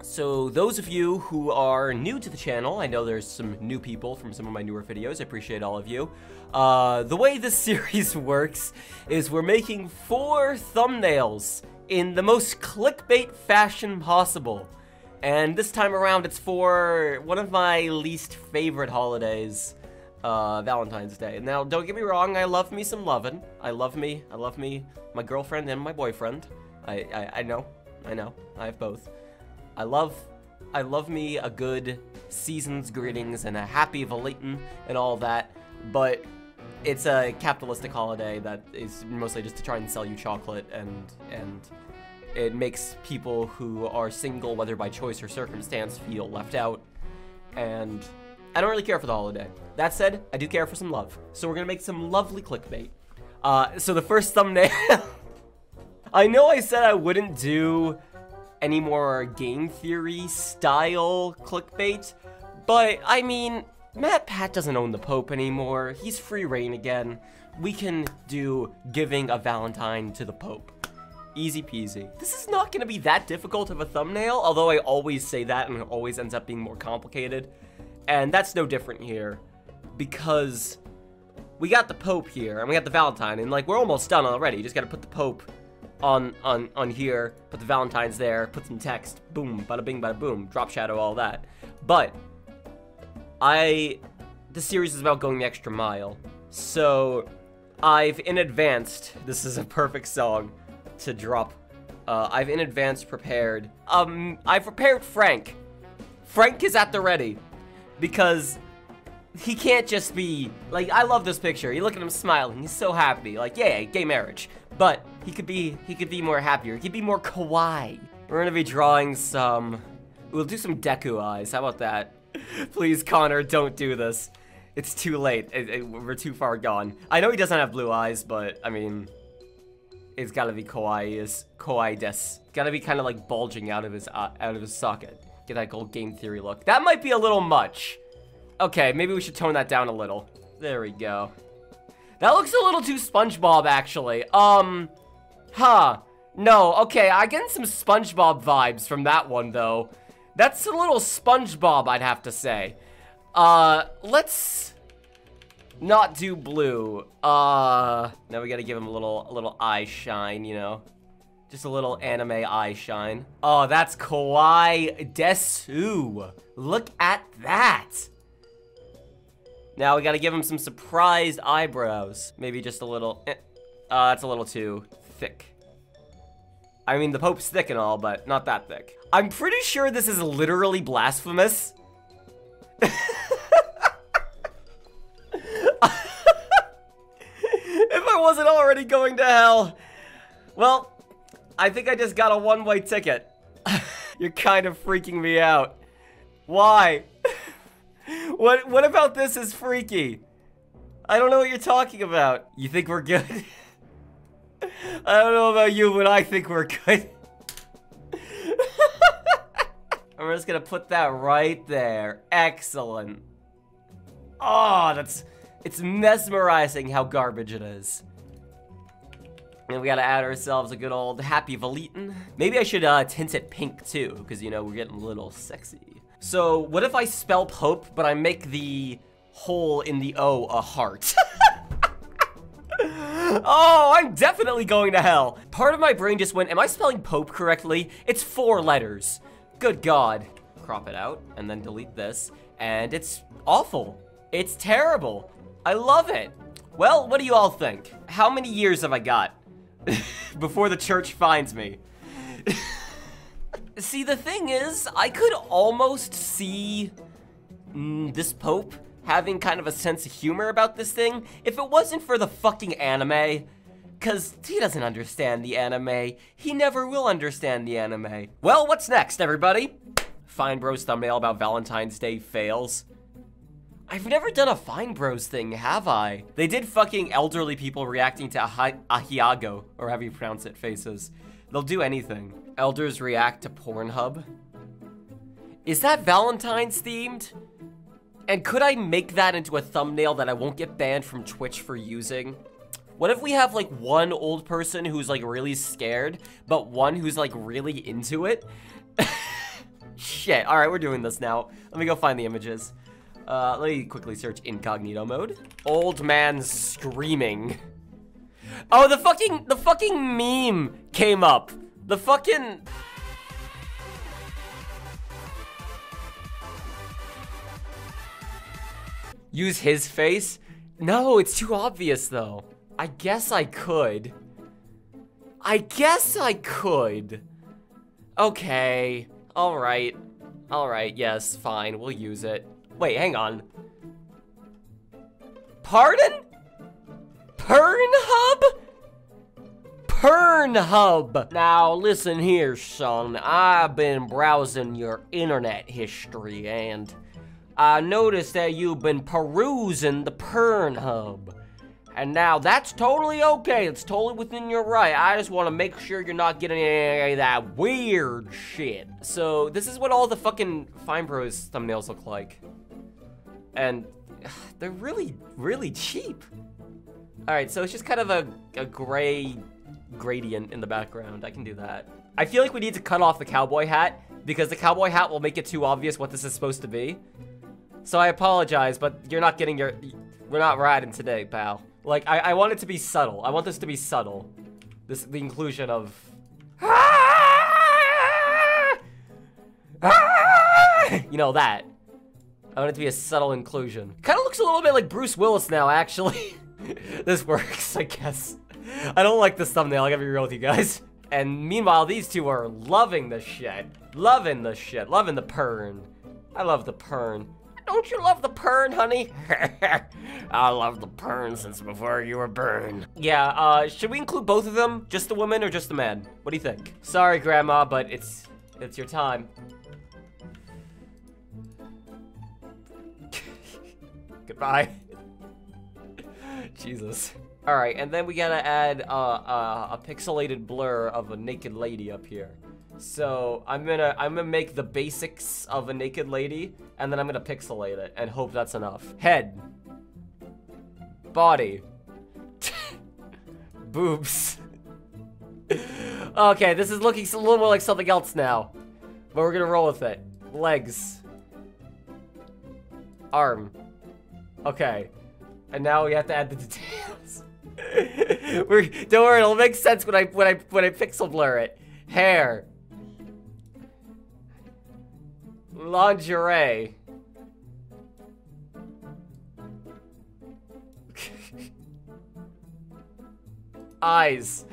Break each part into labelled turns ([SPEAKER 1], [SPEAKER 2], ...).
[SPEAKER 1] So those of you who are new to the channel, I know there's some new people from some of my newer videos, I appreciate all of you. The way this series works is we're making 4 thumbnails in the most clickbait fashion possible. And this time around it's for one of my least favorite holidays, Valentine's Day. Now, don't get me wrong, I love me some lovin'. I love me, my girlfriend and my boyfriend. I know, I have both. I love me a good season's greetings and a happy Valentine and all that, but it's a capitalistic holiday that is mostly just to try and sell you chocolate, and it makes people who are single, whether by choice or circumstance, feel left out, and I don't really care for the holiday. That said, I do care for some love, so we're gonna make some lovely clickbait. So the first thumbnail, I know I said I wouldn't do any more game theory style clickbait, but I mean, Pat doesn't own the Pope anymore. He's free reign again. We can do giving a Valentine to the Pope. Easy peasy. This is not gonna be that difficult of a thumbnail, although I always say that and it always ends up being more complicated. And that's no different here, because we got the Pope here and we got the Valentine, and like we're almost done already. You just gotta put the Pope on here, put the Valentine's there, put some text, boom, bada bing, bada boom, drop shadow, all that. But this series is about going the extra mile. So I've in advance, this is a perfect song to drop. I've in advance prepared, I've prepared Frank. Frank is at the ready, because he can't just be, like, I love this picture. You look at him smiling, he's so happy, like, yay, gay marriage. But he could be more happier, he could be more kawaii. We're gonna be drawing we'll do some Deku eyes, how about that? Please, Connor, don't do this. It's too late, we're too far gone. I know he doesn't have blue eyes, but, I mean, it's gotta be kawaii-des. Gotta be kind of like bulging out of his socket. Get that old game theory look. That might be a little much. Okay, maybe we should tone that down a little. There we go. That looks a little too SpongeBob, actually. No, okay, I get some SpongeBob vibes from that one, though. That's a little SpongeBob, I'd have to say. Let's not do blue. Now we gotta give him a little eye shine, you know? Just a little anime eye shine. Oh, that's kawaii desu. Look at that. Now we gotta give him some surprised eyebrows. Maybe just a little, that's a little too thick. I mean, the Pope's thick and all, but not that thick. I'm pretty sure this is literally blasphemous. If I wasn't already going to hell. Well, I think I just got a one-way ticket. You're kind of freaking me out. Why? What about this is freaky? I don't know what you're talking about. You think we're good? I don't know about you, but I think we're good. I'm just gonna put that right there. Excellent. Oh, it's mesmerizing how garbage it is. And we gotta add ourselves a good old happy Valentine. Maybe I should tint it pink too, because you know, we're getting a little sexy. So what if I spell Pope, but I make the hole in the O a heart? Oh, I'm definitely going to hell. Part of my brain just went, am I spelling Pope correctly? It's 4 letters. Good God. Crop it out and then delete this. And it's awful. It's terrible. I love it. Well, what do you all think? How many years have I got before the church finds me? See, the thing is, I could almost see this Pope having kind of a sense of humor about this thing if it wasn't for the fucking anime. Because he doesn't understand the anime. He never will understand the anime. Well, what's next, everybody? Fine Bros thumbnail about Valentine's Day fails. I've never done a Fine Bros thing, have I? They did fucking elderly people reacting to Ahiago, or however you pronounce it, faces. They'll do anything. Elders react to Pornhub. Is that Valentine's themed? And could I make that into a thumbnail that I won't get banned from Twitch for using? What if we have like one old person who's like really scared, but one who's like really into it? shit. All right, we're doing this now. Let me go find the images. Let me quickly search incognito mode. Old man screaming. Oh, the fucking meme came up. The fucking... Use his face? No, it's too obvious though. I guess I could. Okay. Alright. Alright, yes, fine. We'll use it. Wait, hang on. Pardon? Pornhub? Pornhub. Now, listen here, son. I've been browsing your internet history, and I noticed that you've been perusing the Pornhub. And now, that's totally okay. It's totally within your right. I just want to make sure you're not getting any of that weird shit. So, this is what all the fucking Fine Bros thumbnails look like. And they're really, really cheap. Alright, so it's just kind of a gray gradient in the background. I can do that. I feel like we need to cut off the cowboy hat, because the cowboy hat will make it too obvious what this is supposed to be. So I apologize, but you're not getting your... We're not riding today, pal. Like, I want it to be subtle. I want this to be subtle. The inclusion of... You know, that. I want it to be a subtle inclusion. Kind of looks a little bit like Bruce Willis now, actually. This works, I guess. I don't like this thumbnail, I gotta be real with you guys. And meanwhile, these two are loving the shit. Loving the shit. Loving the pern. I love the pern. Don't you love the pern, honey? I love the pern since before you were born. Yeah, should we include both of them? Just the woman or just the man? What do you think? Sorry, Grandma, but it's your time. Goodbye. Jesus. All right, and then we gotta add a pixelated blur of a naked lady up here. So I'm gonna make the basics of a naked lady, and then I'm gonna pixelate it and hope that's enough. Head, body, boobs. Okay, this is looking a little more like something else now, but we're gonna roll with it. Legs, arm. Okay, and now we have to add the details. Don't worry, it'll make sense when I pixel blur it. Hair. Lingerie. Eyes.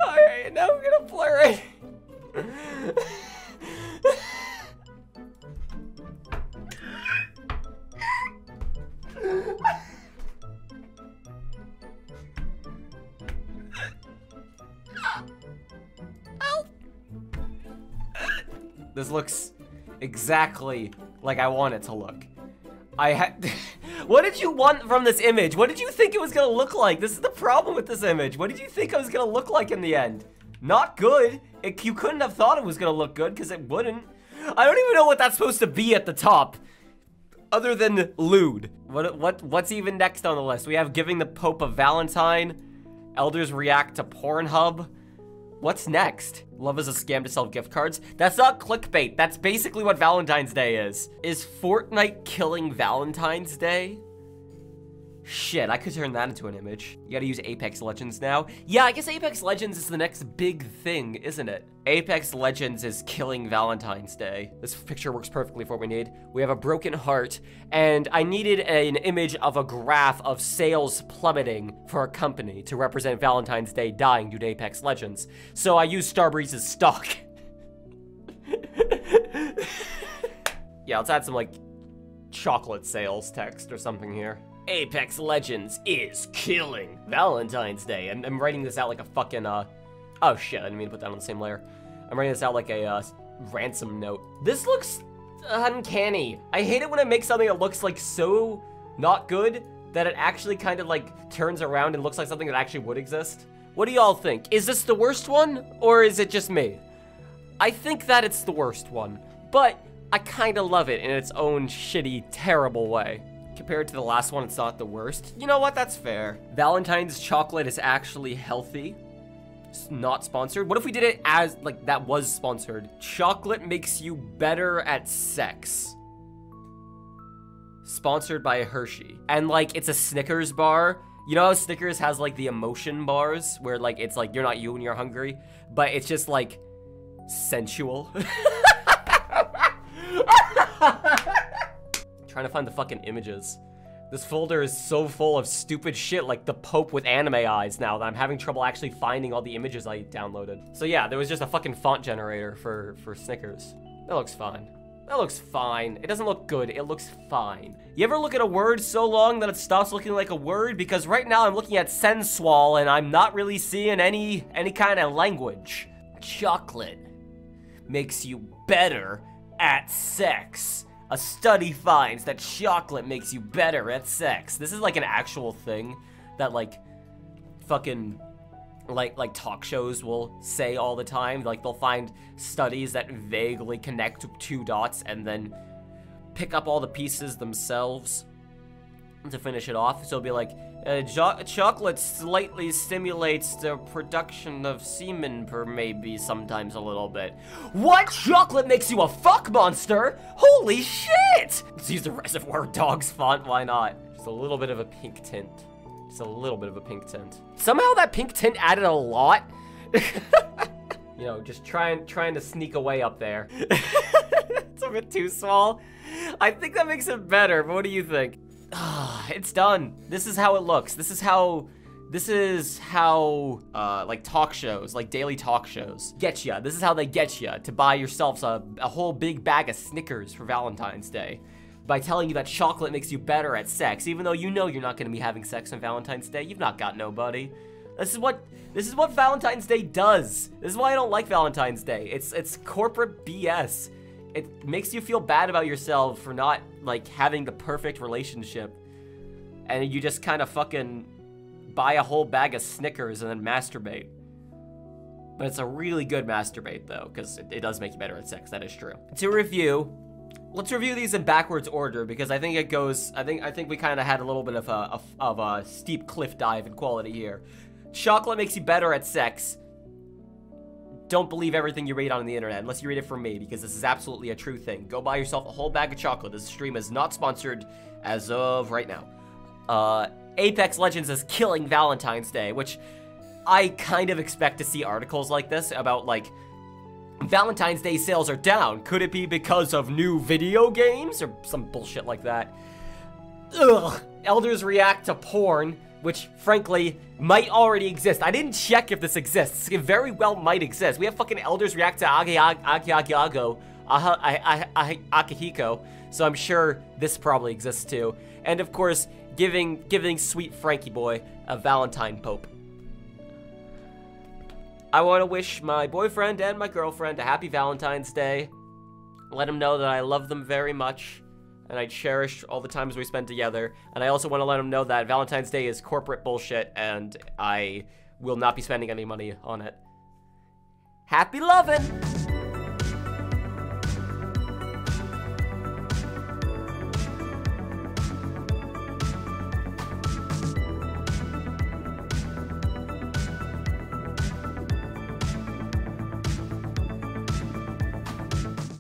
[SPEAKER 1] Alright, now I'm gonna blur it. This looks exactly like I want it to look. What did you want from this image? What did you think it was gonna look like? This is the problem with this image. What did you think it was gonna look like in the end? Not good. You couldn't have thought it was gonna look good, because it wouldn't. I don't even know what that's supposed to be at the top, other than lewd. What's even next on the list? We have giving the Pope a Valentine. Elders react to Pornhub. What's next? Love is a scam to sell gift cards. That's not clickbait. That's basically what Valentine's Day is. Is Fortnite killing Valentine's Day? Shit, I could turn that into an image. You gotta use Apex Legends now. Yeah, I guess Apex Legends is the next big thing, isn't it? Apex Legends is killing Valentine's Day. This picture works perfectly for what we need. We have a broken heart, and I needed an image of a graph of sales plummeting for a company to represent Valentine's Day dying due to Apex Legends. So I used Starbreeze's stock. Yeah, let's add some, like, chocolate sales text or something here. Apex Legends is killing Valentine's Day. And I'm writing this out like a fucking, oh shit, I didn't mean to put that on the same layer. I'm writing this out like a, ransom note. This looks uncanny. I hate it when I make something that looks like so not good that it actually kind of like turns around and looks like something that actually would exist. What do y'all think? Is this the worst one, or is it just me? I think that it's the worst one, but I kind of love it in its own shitty, terrible way. compared to the last one, it's not the worst. You know what? That's fair. Valentine's chocolate is actually healthy. It's not sponsored. What if we did it as, like, that was sponsored? Chocolate makes you better at sex. Sponsored by Hershey. And, like, it's a Snickers bar. You know how Snickers has, like, the emotion bars? Where, like, it's like, you're not you when you're hungry. But it's just, like, sensual. Trying to find the fucking images. This folder is so full of stupid shit like the Pope with anime eyes now that I'm having trouble actually finding all the images I downloaded. So yeah, there was just a fucking font generator for Snickers. That looks fine. That looks fine. It doesn't look good, it looks fine. You ever look at a word so long that it stops looking like a word? Because right now I'm looking at sensual and I'm not really seeing any kind of language. Chocolate makes you better at sex. A study finds that chocolate makes you better at sex. This is like an actual thing that like fucking like talk shows will say all the time. Like they'll find studies that vaguely connect two dots and then pick up all the pieces themselves to finish it off. So it'll be like, chocolate slightly stimulates the production of semen per maybe sometimes a little bit. What? Chocolate makes you a fuck monster? Holy shit! Let's use the Reservoir Dogs font, why not? Just a little bit of a pink tint. Just a little bit of a pink tint. Somehow that pink tint added a lot. You know, just trying to sneak away up there. It's a bit too small. I think that makes it better, but what do you think? It's done. This is how it looks. This is how like talk shows, like daily talk shows get ya. This is how they get ya to buy yourselves a whole big bag of Snickers for Valentine's Day by telling you that chocolate makes you better at sex, even though you know you're not gonna be having sex on Valentine's Day. You've not got nobody. This is what Valentine's Day does. This is why I don't like Valentine's Day. It's corporate BS. It makes you feel bad about yourself for not, like, having the perfect relationship. And you just kind of fucking buy a whole bag of Snickers and then masturbate. But it's a really good masturbate, though, because it does make you better at sex. That is true. To review, let's review these in backwards order, because I think it goes, I think we kind of had a little bit of a steep cliff dive in quality here. Chocolate makes you better at sex. Don't believe everything you read on the internet, unless you read it from me, because this is absolutely a true thing. Go buy yourself a whole bag of chocolate. This stream is not sponsored as of right now. Apex Legends is killing Valentine's Day, which I kind of expect to see articles like this about, like, Valentine's Day sales are down. Could it be because of new video games? Or some bullshit like that. Ugh. Elders react to porn, which, frankly, might already exist. I didn't check if this exists. It very well might exist. We have fucking elders react to Akihiko, so I'm sure this probably exists too. And of course, giving sweet Frankie boy a Valentine Pope. I want to wish my boyfriend and my girlfriend a happy Valentine's Day. Let them know that I love them very much. And I cherish all the times we spend together. And I also want to let them know that Valentine's Day is corporate bullshit, and I will not be spending any money on it. Happy lovin'!